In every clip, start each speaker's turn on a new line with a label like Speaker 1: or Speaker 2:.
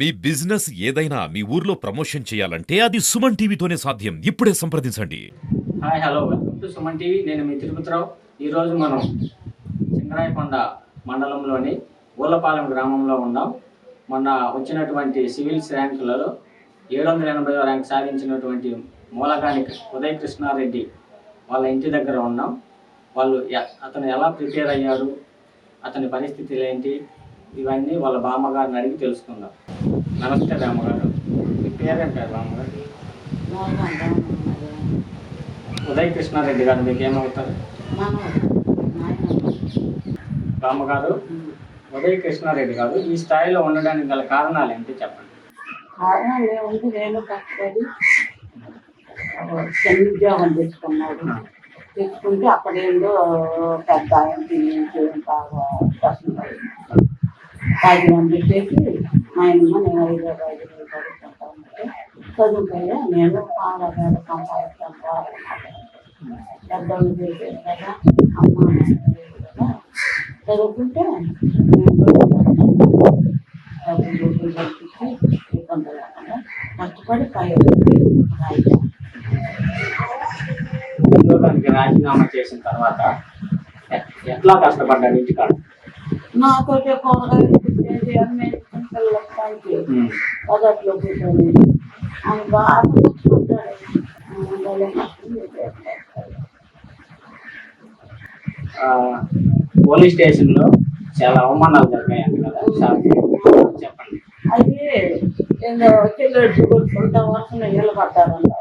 Speaker 1: మీ business ఏదైనా మీ ఊర్లో promotion చేయాలంటే అది సుమన్ టీవీతోనే సాధ్యం. ఇప్పుడే సంప్రదించండి.
Speaker 2: Hi hello welcome to Suman TV. నేను మీ తిరుపతిరావు. ఈరోజు మనం సింగరాయకొండ మండలంలోని ఊళ్ళపాలెం గ్రామంలో ఉన్నాం. మొన్న వచ్చినటువంటి సివిల్స్ ర్యాంకులలో 780వ ర్యాంక్ సాధించినటువంటి మూలగాని ఉదయ్ కృష్ణారెడ్డి వాళ్ళ ఇంటి దగ్గర ఉన్నాం. అతను ఎలా ప్రిపేర్ అయ్యారు, అతని పరిస్థితులు ఏంటి, ఇవన్నీ వాళ్ళ బామ్మగారిని అడిగి తెలుసుకుందాం. నమస్తే బామ్మగారు, మీ పేరేంటారు బామ్మగారు? ఉదయ్ కృష్ణారెడ్డి గారు మీకు ఏమవుతారు? బామ్మగారు, ఉదయ్ కృష్ణారెడ్డి గారు ఈ స్థాయిలో ఉండడానికి గల కారణాలు ఏంటి చెప్పండి.
Speaker 3: కారణాలు ఏముంది, నేను కష్టపడి ఉద్యోగం తెచ్చుకుంటే అక్కడేందో పెద్ద బాగా కష్టపడి రాజీనామా పెట్టేసి ఆయనమ్మ నేను హైదరాబాద్ చదువుకుంటానంటే చదువుకోయా నేను ఆడగాడ సంపాదిస్తాను పెద్దలు చేసేది కదా అమ్మ కదా చదువుకుంటే డబ్బులు పంపించి ఇబ్బంది లేకుండా కష్టపడి
Speaker 2: ఉద్యోగానికి రాజీనామా చేసిన తర్వాత ఎట్లా కష్టపడ్డారు ఇంటికాడ?
Speaker 3: నాతో కూరగాయలు కుట్టేది అన్నీ పిల్లలకి పదట్లో కూర్చొని ఆయన బాగా కష్టపడ్డాడు.
Speaker 2: పోలీస్ స్టేషన్ లో చాలా అవమానాలు జరిగాయంట కదా, చెప్పండి.
Speaker 3: అది ఏందో చెల్లెడ్లు కొట్టుకుంటా వరుసన నిలబడ్డారంట.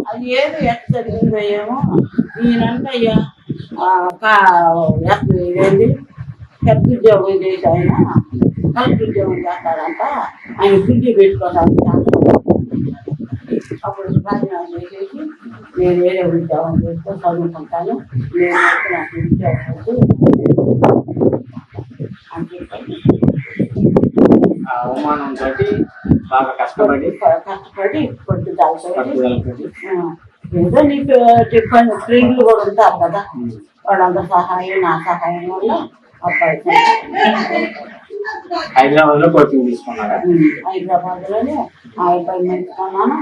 Speaker 3: అది ఏది ఎట్లా జరిగిందో ఏమో. ఈయనంటయ్యా ఏంటి పెద్ద ఉద్యోగం చేసి ఆయన కలెక్టర్ ఉద్యోగం చేస్తాడంట. ఆయన కుర్జీ పెట్టుకోవడానికి అప్పుడు రాజీనామా చేసేసి నేను వేరే ఉద్యోగం చేస్తూ చదువుకుంటాను, నేను నాకు ఉద్యోగం అని చెప్పి
Speaker 2: అవమానంతో బాగా కష్టపడి
Speaker 3: పట్టుదలతోటి ఏదో నీకు టిఫిన్ ఫ్రీలు కూడా ఉంటారు కదా, వాళ్ళందరూ సహాయం నా సహాయం వల్ల అబ్బాయి
Speaker 2: హైదరాబాద్ లో కోచింగ్ తీసుకున్నారా?
Speaker 3: హైదరాబాద్ లోనే ఆ అబ్బాయి మంచుకున్నాను.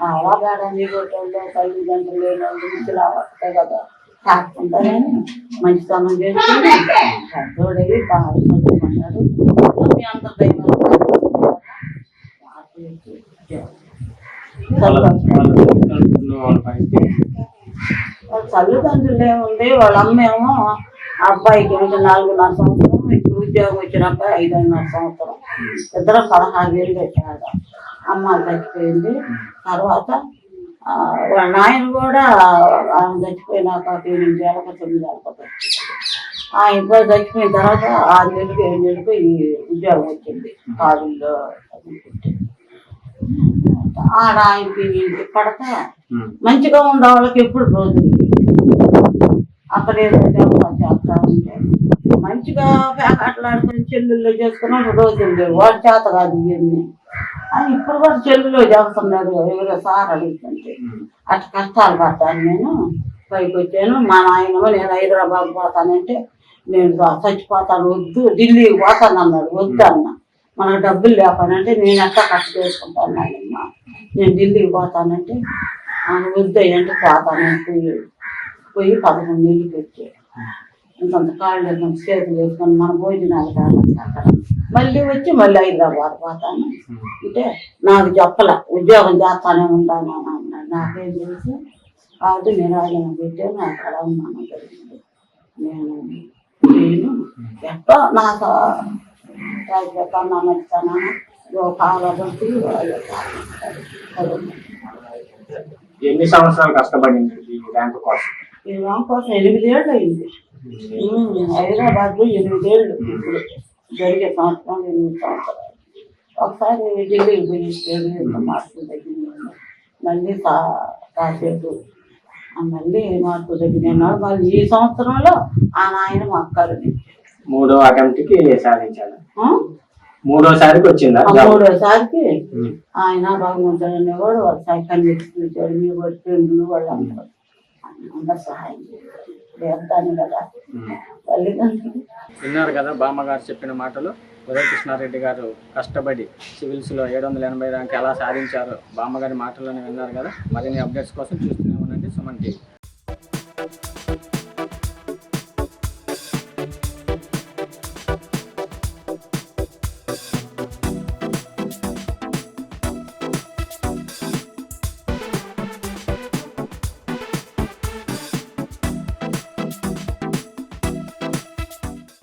Speaker 3: అలా బేడాన్ని కొట్టేళ్ళు తల్లిదండ్రులు లేని ఇంటిలా వస్తాయి కదా, కాకుంటారని మంచితనం చేసుకుని పెద్దోడవి బాగా చదువుకున్నాడు. మీ అంత తల్లిదండ్రులు ఏముంది, వాళ్ళ అమ్మేమో అబ్బాయికి 4.5 సంవత్సరం, ఇప్పుడు ఉద్యోగం వచ్చిన అబ్బాయి 5.5 సంవత్సరం, ఇద్దరు 16,000 పెట్టాడు. అమ్మ చచ్చిపోయింది. తర్వాత వాళ్ళ నాయన కూడా ఆమె చచ్చిపోయినాక 8 ఏళ్ళకు 9 ఏళ్ళకు ఆ ఇబ్బంది చచ్చిపోయిన తర్వాత 6 నెలలకు 7 నెలలకు ఈ ఉద్యోగం వచ్చింది కారులో. ఆడ ఆయనకి పడక మంచిగా ఉండే వాళ్ళకి ఎప్పుడు రోజులు అక్కడ ఏదో చేస్తా ఉంటే మంచిగా అట్లాడుకుని చెల్లుల్లో చేసుకున్నాడు. రోజులు లేవు, వాడు చేత కాదు ఇవన్నీ అని ఇప్పుడు కూడా చెల్లులో చేస్తున్నాడు. ఎవరో సార్ అడుగుతుంటే అట్లా కష్టాలు పడతాను. నేను పైకి వచ్చాను. మా నాయనమో నేను హైదరాబాద్ పోతానంటే నేను చచ్చిపోతాను, వద్దు ఢిల్లీకి పోతాను అన్నాడు. వద్దు అన్న, మనకు డబ్బులు లేపానంటే నేను ఎట్లా కష్ట చేసుకుంటాను నాయనమ్మ, నేను ఢిల్లీకి పోతానంటే ఆయన వద్దాయంటే పోతాను. పోయి 11 నెలలు పెట్టాడు. ఇంకొంత కాళ్ళు చేతులు వేసుకొని మన భోజనాలు కావాలి అక్కడ. మళ్ళీ వచ్చి మళ్ళీ హైదరాబాద్ పోతాను అంటే నాకు చెప్పలే, ఉద్యోగం చేస్తానే ఉంటాను అని అన్నాడు. నాకేం తెలుసు. కాబట్టి నేను ఆయన పెట్టాను, అక్కడ ఉన్నాను జరిగింది. నేను ఎట్టో నాకు కన్నా నచ్చాను కావాలంటే.
Speaker 2: ఎన్ని సంవత్సరాలు కష్టపడింది ఈ ర్యాంకు కోసం?
Speaker 3: ఈ ర్యాంక్ కోసం 8 ఏళ్ళు అయింది. హైదరాబాద్లో 8 ఏళ్ళు. ఇప్పుడు జరిగే సంవత్సరం 8 సంవత్సరాలు. ఒకసారి ఢిల్లీకి పోయి మార్కులు తగ్గింది, మళ్ళీ కాసేపు మళ్ళీ మార్కులు తగ్గినాడు. మళ్ళీ ఈ సంవత్సరంలో ఆ నాయన మా అక్కని
Speaker 2: 3వ అటెంప్ట్కి సాధించాడు. 3వసారికి వచ్చిందా?
Speaker 3: 3వసారికి ఆయన భగవంతుడు అనేవాడు. వాడు సైకిల్ తెచ్చుకుంటాడు, మీ వాడి ఫ్రెండ్లు వాళ్ళు అందరూ సహాయం చేస్తాను కదా తల్లిదండ్రులు.
Speaker 2: విన్నారు కదా బామ్మగారు చెప్పిన మాటలు. ఉదయ కృష్ణారెడ్డి గారు కష్టపడి సివిల్స్లో 780 ర్యాంక్ ఎలా సాధించారో బామ్మగారి మాటల్లోనే విన్నారు కదా. మరిన్ని అప్డేట్స్ కోసం చూస్తూనే ఉండండి సుమన్ టీవీ.